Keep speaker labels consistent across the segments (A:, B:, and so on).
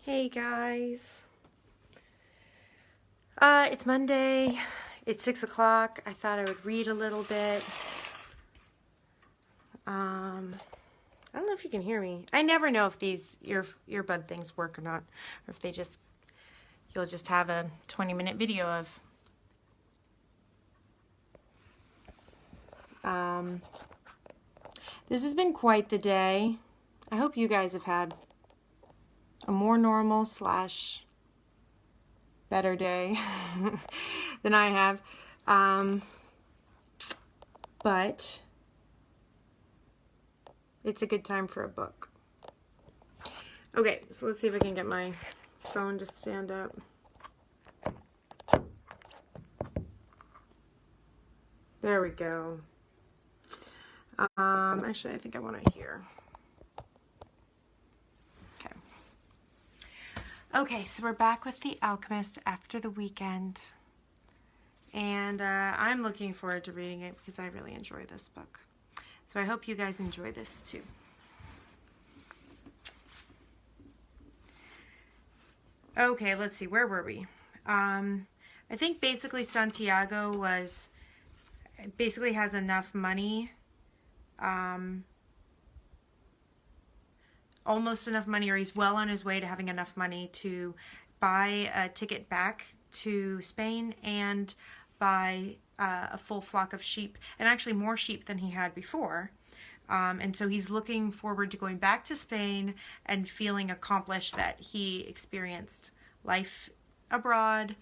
A: Hey guys. It's Monday. It's 6 o'clock. I thought I would read a little bit. I don't know if you can hear me. I never know if these earbud things work or not, or if you'll just have a 20-minute video of. This has been quite the day. I hope you guys have had a more normal / better day than I have. But it's a good time for a book. Okay, so let's see if I can get my phone to stand up. There we go. Actually, I think I want it here. Okay, so we're back with The Alchemist after the weekend. And I'm looking forward to reading it because I really enjoy this book. So I hope you guys enjoy this too. Okay, let's see, where were we? I think basically Santiago has enough money, almost enough money, or he's well on his way to having enough money to buy a ticket back to Spain and buy a full flock of sheep, and actually more sheep than he had before. And so he's looking forward to going back to Spain and feeling accomplished that he experienced life abroad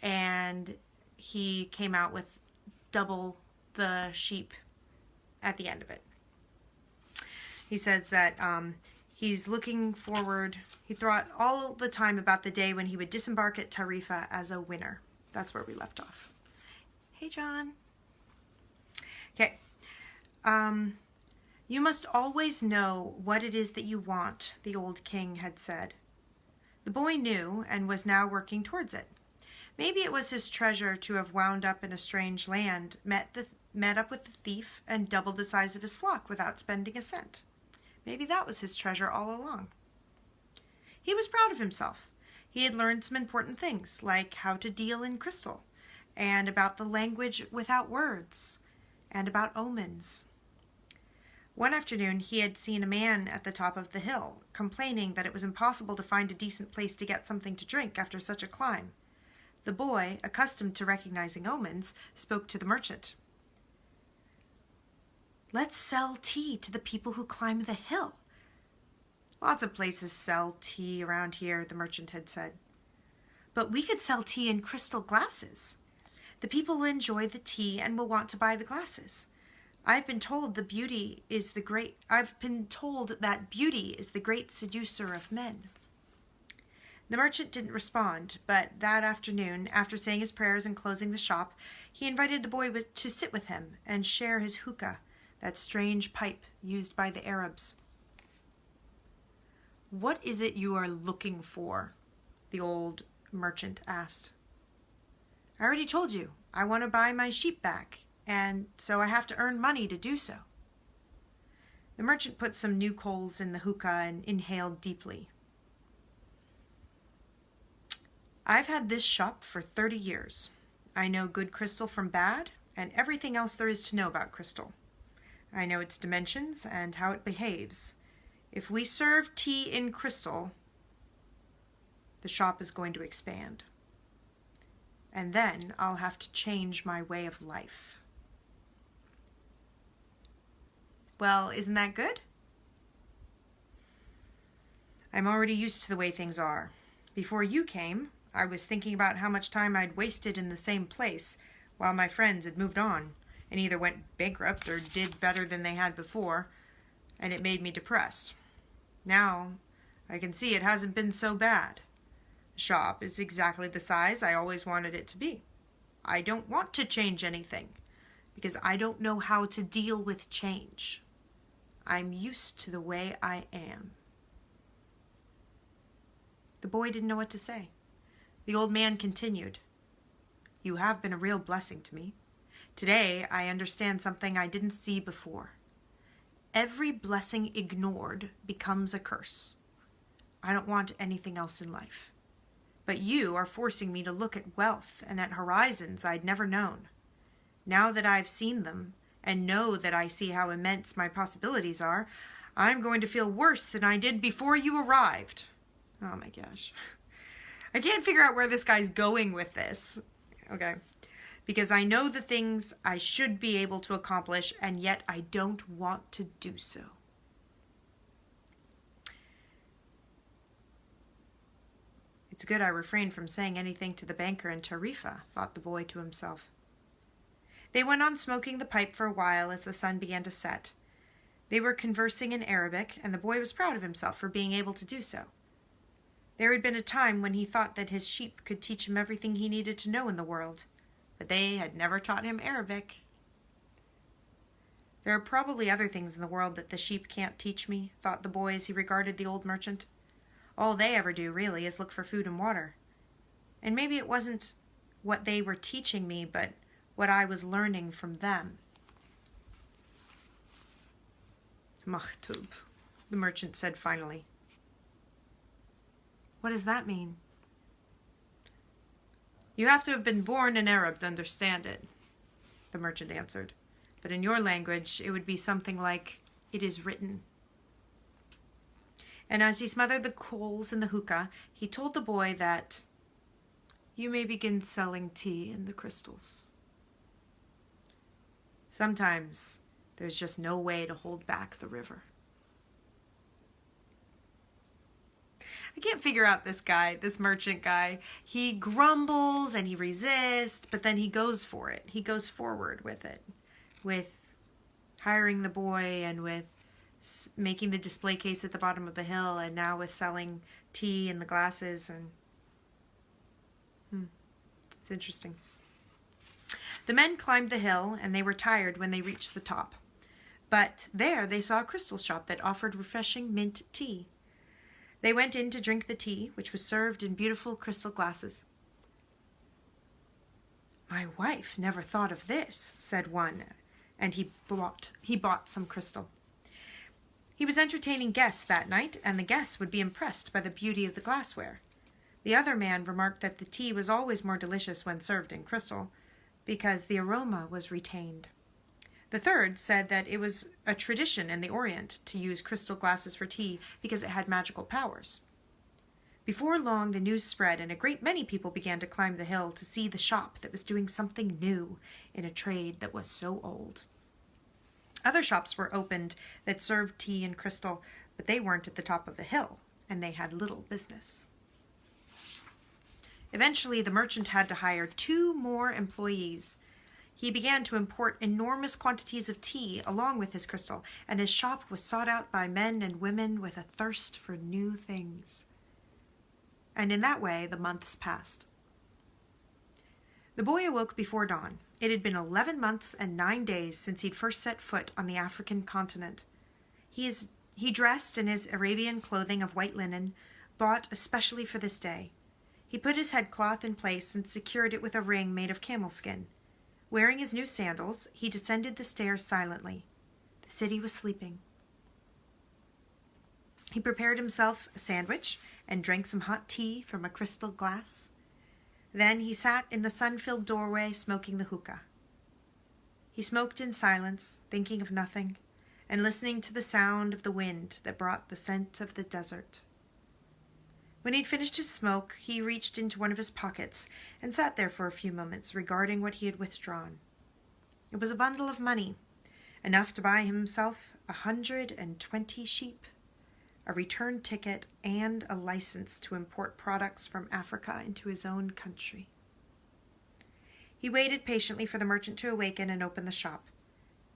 A: and he came out with double the sheep at the end of it. He says that he's looking forward, he thought all the time about the day when he would disembark at Tarifa as a winner. That's where we left off. Hey, John. Okay. You must always know what it is that you want, the old king had said. The boy knew and was now working towards it. Maybe it was his treasure to have wound up in a strange land, met up with the thief, and doubled the size of his flock without spending a cent. Maybe that was his treasure all along. He was proud of himself. He had learned some important things, like how to deal in crystal, and about the language without words, and about omens. One afternoon he had seen a man at the top of the hill, complaining that it was impossible to find a decent place to get something to drink after such a climb. The boy, accustomed to recognizing omens, spoke to the merchant. Let's sell tea to the people who climb the hill. Lots of places sell tea around here, the merchant had said. But we could sell tea in crystal glasses. The people will enjoy the tea and will want to buy the glasses. I've been told that beauty is the great seducer of men. The merchant didn't respond, but that afternoon, after saying his prayers and closing the shop, he invited the boy to sit with him and share his hookah, that strange pipe used by the Arabs. What is it you are looking for? The old merchant asked. I already told you, I want to buy my sheep back, and so I have to earn money to do so. The merchant put some new coals in the hookah and inhaled deeply. I've had this shop for 30 years. I know good crystal from bad, and everything else there is to know about crystal. I know its dimensions and how it behaves. If we serve tea in crystal, the shop is going to expand. And then I'll have to change my way of life. Well, isn't that good? I'm already used to the way things are. Before you came, I was thinking about how much time I'd wasted in the same place while my friends had moved on and either went bankrupt or did better than they had before, and it made me depressed. Now, I can see it hasn't been so bad. The shop is exactly the size I always wanted it to be. I don't want to change anything, because I don't know how to deal with change. I'm used to the way I am. The boy didn't know what to say. The old man continued. You have been a real blessing to me. Today, I understand something I didn't see before. Every blessing ignored becomes a curse. I don't want anything else in life. But you are forcing me to look at wealth and at horizons I'd never known. Now that I've seen them, and know that I see how immense my possibilities are, I'm going to feel worse than I did before you arrived. Oh my gosh. I can't figure out where this guy's going with this. Okay. Because I know the things I should be able to accomplish, and yet I don't want to do so. It's good I refrained from saying anything to the banker and Tarifa, thought the boy to himself. They went on smoking the pipe for a while as the sun began to set. They were conversing in Arabic, and the boy was proud of himself for being able to do so. There had been a time when he thought that his sheep could teach him everything he needed to know in the world, but they had never taught him Arabic. There are probably other things in the world that the sheep can't teach me, thought the boy as he regarded the old merchant. All they ever do, really, is look for food and water. And maybe it wasn't what they were teaching me, but what I was learning from them. Makhtub, the merchant said finally. What does that mean? You have to have been born an Arab to understand it, the merchant answered. But in your language, it would be something like, it is written. And as he smothered the coals in the hookah, he told the boy that you may begin selling tea in the crystals. Sometimes there's just no way to hold back the river. I can't figure out this guy, this merchant guy. He grumbles and he resists, but then he goes for it. He goes forward with it, with hiring the boy and with making the display case at the bottom of the hill, and now with selling tea in the glasses. And it's interesting. The men climbed the hill, and they were tired when they reached the top. But there they saw a crystal shop that offered refreshing mint tea. They went in to drink the tea, which was served in beautiful crystal glasses. My wife never thought of this, said one, and he bought some crystal. He was entertaining guests that night, and the guests would be impressed by the beauty of the glassware. The other man remarked that the tea was always more delicious when served in crystal, because the aroma was retained. The third said that it was a tradition in the Orient to use crystal glasses for tea because it had magical powers. Before long, the news spread, and a great many people began to climb the hill to see the shop that was doing something new in a trade that was so old. Other shops were opened that served tea and crystal, but they weren't at the top of a hill, and they had little business. Eventually, the merchant had to hire 2 more employees. He began to import enormous quantities of tea along with his crystal, and his shop was sought out by men and women with a thirst for new things. And in that way, the months passed. The boy awoke before dawn. It had been 11 months and 9 days since he'd first set foot on the African continent. He dressed in his Arabian clothing of white linen, bought especially for this day. He put his headcloth in place and secured it with a ring made of camel skin. Wearing his new sandals, he descended the stairs silently. The city was sleeping. He prepared himself a sandwich and drank some hot tea from a crystal glass. Then he sat in the sun-filled doorway smoking the hookah. He smoked in silence, thinking of nothing, and listening to the sound of the wind that brought the scent of the desert. When he'd finished his smoke, he reached into one of his pockets and sat there for a few moments, regarding what he had withdrawn. It was a bundle of money, enough to buy himself 120 sheep, a return ticket, and a license to import products from Africa into his own country. He waited patiently for the merchant to awaken and open the shop.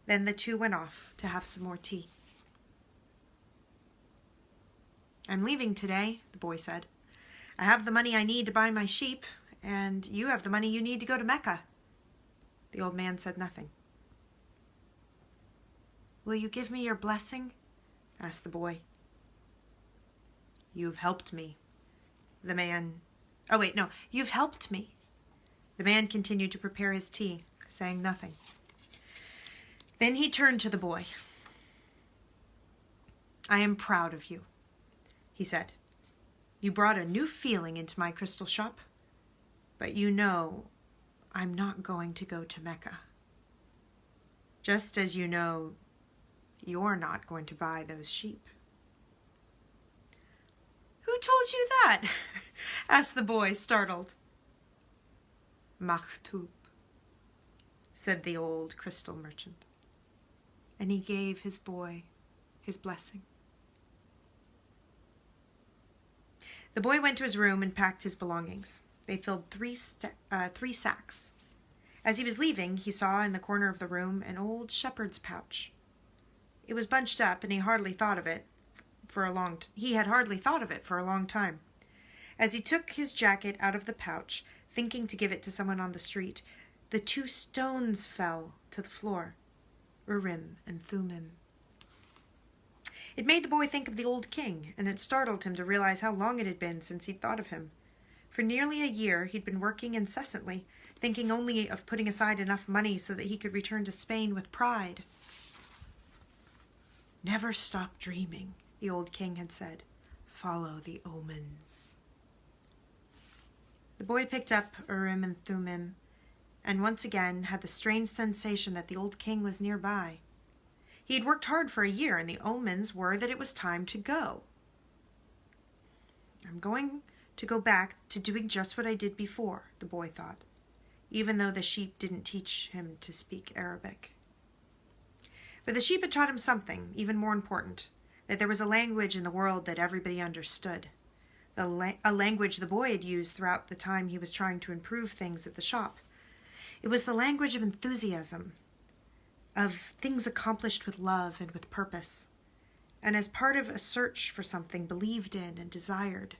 A: Then the two went off to have some more tea. I'm leaving today, the boy said. I have the money I need to buy my sheep, and you have the money you need to go to Mecca. The old man said nothing. Will you give me your blessing? Asked the boy. You've helped me. You've helped me. The man continued to prepare his tea, saying nothing. Then he turned to the boy. I am proud of you, he said. You brought a new feeling into my crystal shop, but you know I'm not going to go to Mecca. Just as you know you're not going to buy those sheep." "Who told you that?" asked the boy, startled. "Maktub," said the old crystal merchant, and he gave his boy his blessing. The boy went to his room and packed his belongings. They filled three sacks. As he was leaving, he saw in the corner of the room an old shepherd's pouch. It was bunched up, and he had hardly thought of it for a long time. As he took his jacket out of the pouch, thinking to give it to someone on the street, the 2 stones fell to the floor, Urim and Thummim. It made the boy think of the old king, and it startled him to realize how long it had been since he'd thought of him. For nearly a year he'd been working incessantly, thinking only of putting aside enough money so that he could return to Spain with pride. "Never stop dreaming," the old king had said. "Follow the omens." The boy picked up Urim and Thummim, and once again had the strange sensation that the old king was nearby. He had worked hard for a year, and the omens were that it was time to go. "I'm going to go back to doing just what I did before," the boy thought, even though the sheep didn't teach him to speak Arabic. But the sheep had taught him something even more important, that there was a language in the world that everybody understood, a language the boy had used throughout the time he was trying to improve things at the shop. It was the language of enthusiasm, of things accomplished with love and with purpose, and as part of a search for something believed in and desired.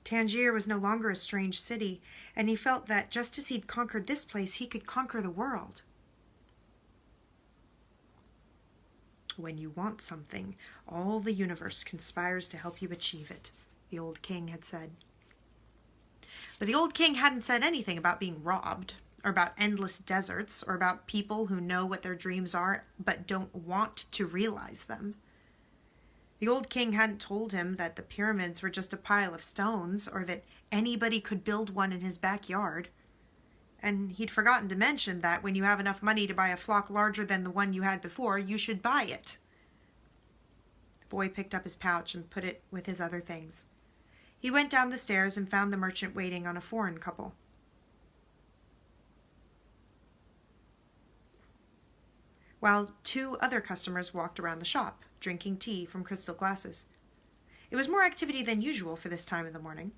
A: Tangier was no longer a strange city, and he felt that just as he'd conquered this place, he could conquer the world. "When you want something, all the universe conspires to help you achieve it," the old king had said. But the old king hadn't said anything about being robbed, or about endless deserts, or about people who know what their dreams are but don't want to realize them. The old king hadn't told him that the pyramids were just a pile of stones, or that anybody could build one in his backyard. And he'd forgotten to mention that when you have enough money to buy a flock larger than the one you had before, you should buy it. The boy picked up his pouch and put it with his other things. He went down the stairs and found the merchant waiting on a foreign couple. While 2 other customers walked around the shop, drinking tea from crystal glasses. It was more activity than usual for this time of the morning.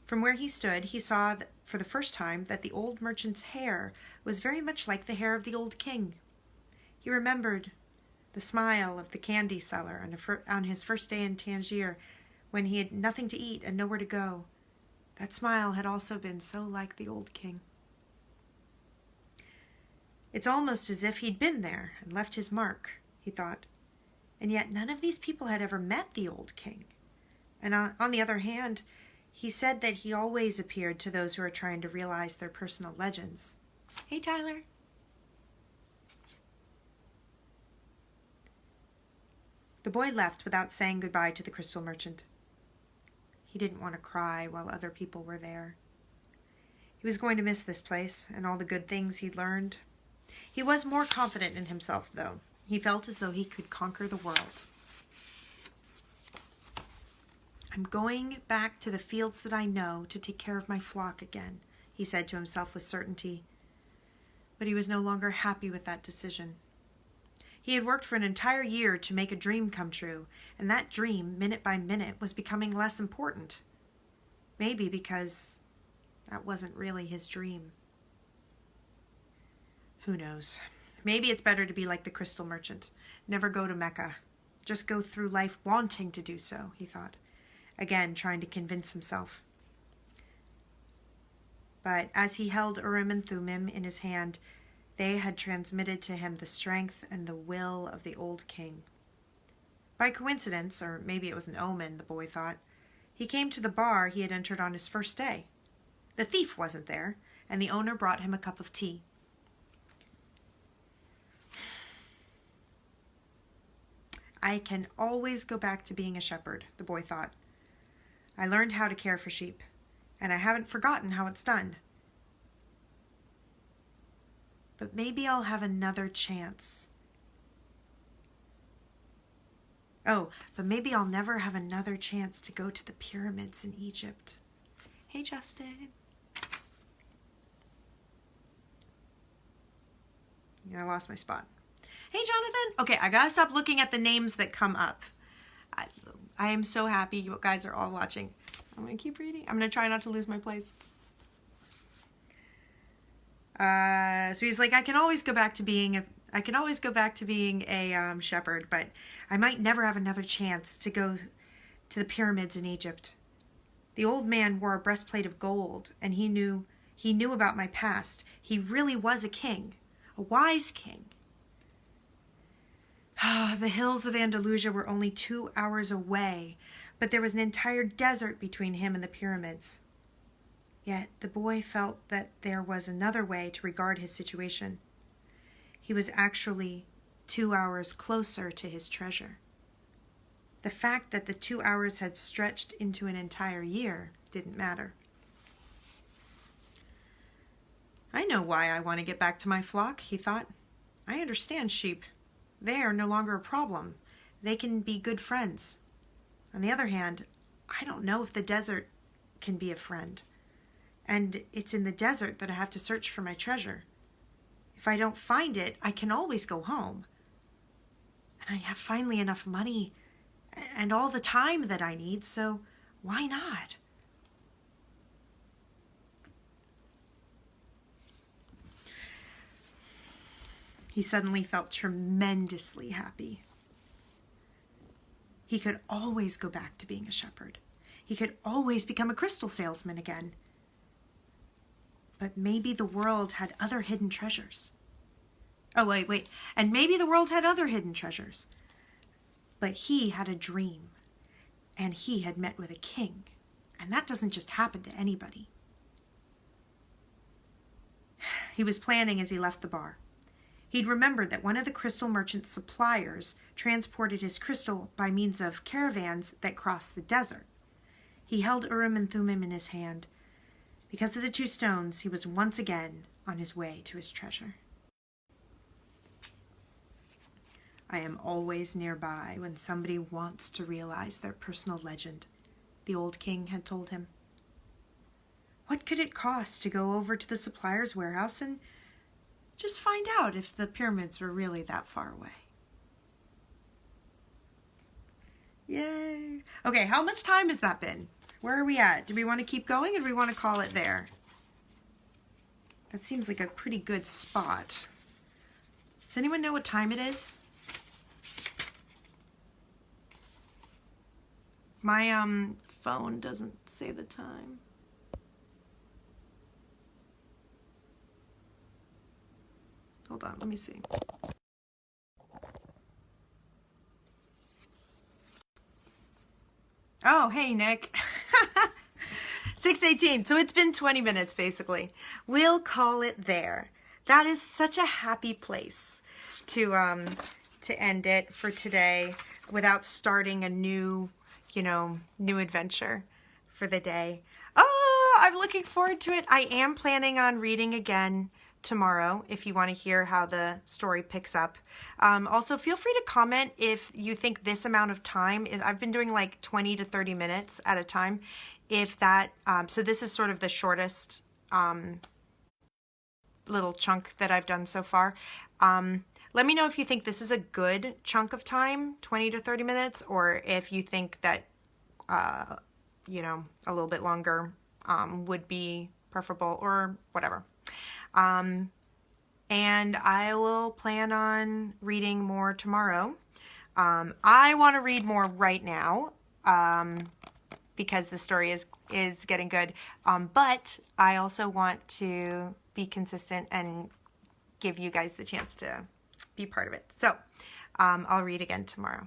A: From where he stood, he saw for the first time that the old merchant's hair was very much like the hair of the old king. He remembered the smile of the candy seller on his first day in Tangier, when he had nothing to eat and nowhere to go. That smile had also been so like the old king. "It's almost as if he'd been there and left his mark," he thought. And yet none of these people had ever met the old king. And on the other hand, he said that he always appeared to those who are trying to realize their personal legends. "Hey, Tyler." The boy left without saying goodbye to the crystal merchant. He didn't want to cry while other people were there. He was going to miss this place and all the good things he'd learned. He was more confident in himself, though. He felt as though he could conquer the world. "I'm going back to the fields that I know to take care of my flock again," he said to himself with certainty. But he was no longer happy with that decision. He had worked for an entire year to make a dream come true, and that dream, minute by minute, was becoming less important. Maybe because that wasn't really his dream. Who knows? Maybe it's better to be like the crystal merchant. Never go to Mecca. Just go through life wanting to do so, he thought, again trying to convince himself. But as he held Urim and Thummim in his hand, they had transmitted to him the strength and the will of the old king. By coincidence, or maybe it was an omen, the boy thought, he came to the bar he had entered on his first day. The thief wasn't there, and the owner brought him a cup of tea. I can always go back to being a shepherd, the boy thought. I learned how to care for sheep, and I haven't forgotten how it's done. But maybe I'll have another chance. Oh, but maybe I'll never have another chance to go to the pyramids in Egypt. Hey, Justin. Yeah, I lost my spot. Hey, Jonathan. Okay, I gotta stop looking at the names that come up. I am so happy you guys are all watching. I'm gonna keep reading. I'm gonna try not to lose my place. So he's like, I can always go back to being a shepherd, but I might never have another chance to go to the pyramids in Egypt. The old man wore a breastplate of gold, and he knew about my past. He really was a king, a wise king. The hills of Andalusia were only 2 hours away, but there was an entire desert between him and the pyramids. Yet the boy felt that there was another way to regard his situation. He was actually 2 hours closer to his treasure. The fact that the 2 hours had stretched into an entire year didn't matter. I know why I want to get back to my flock, he thought. I understand sheep. They are no longer a problem. They can be good friends. On the other hand, I don't know if the desert can be a friend. And it's in the desert that I have to search for my treasure. If I don't find it, I can always go home. And I have finally enough money and all the time that I need, so why not? He suddenly felt tremendously happy. He could always go back to being a shepherd. He could always become a crystal salesman again. But maybe the world had other hidden treasures. Oh, wait. And maybe the world had other hidden treasures. But he had a dream. And he had met with a king. And that doesn't just happen to anybody. He was planning as he left the bar. He'd remembered that one of the crystal merchant's suppliers transported his crystal by means of caravans that crossed the desert. He held Urim and Thummim in his hand. Because of the 2 stones, he was once again on his way to his treasure. I am always nearby when somebody wants to realize their personal legend, the old king had told him. What could it cost to go over to the supplier's warehouse and just find out if the pyramids were really that far away? Yay! Okay, how much time has that been? Where are we at? Do we want to keep going or do we want to call it there? That seems like a pretty good spot. Does anyone know what time it is? My phone doesn't say the time. Hold on, let me see. Oh, hey, Nick. 6:18. So it's been 20 minutes, basically. We'll call it there. That is such a happy place to end it for today without starting a new adventure for the day. Oh, I'm looking forward to it. I am planning on reading again tomorrow if you want to hear how the story picks up. Also, feel free to comment if you think this amount of time is, I've been doing like 20 to 30 minutes at a time. If that, so this is sort of the shortest little chunk that I've done so far. Let me know if you think this is a good chunk of time, 20 to 30 minutes, or if you think that, a little bit longer would be preferable or whatever. And I will plan on reading more tomorrow. I want to read more right now because the story is getting good. But I also want to be consistent and give you guys the chance to be part of it. So I'll read again tomorrow.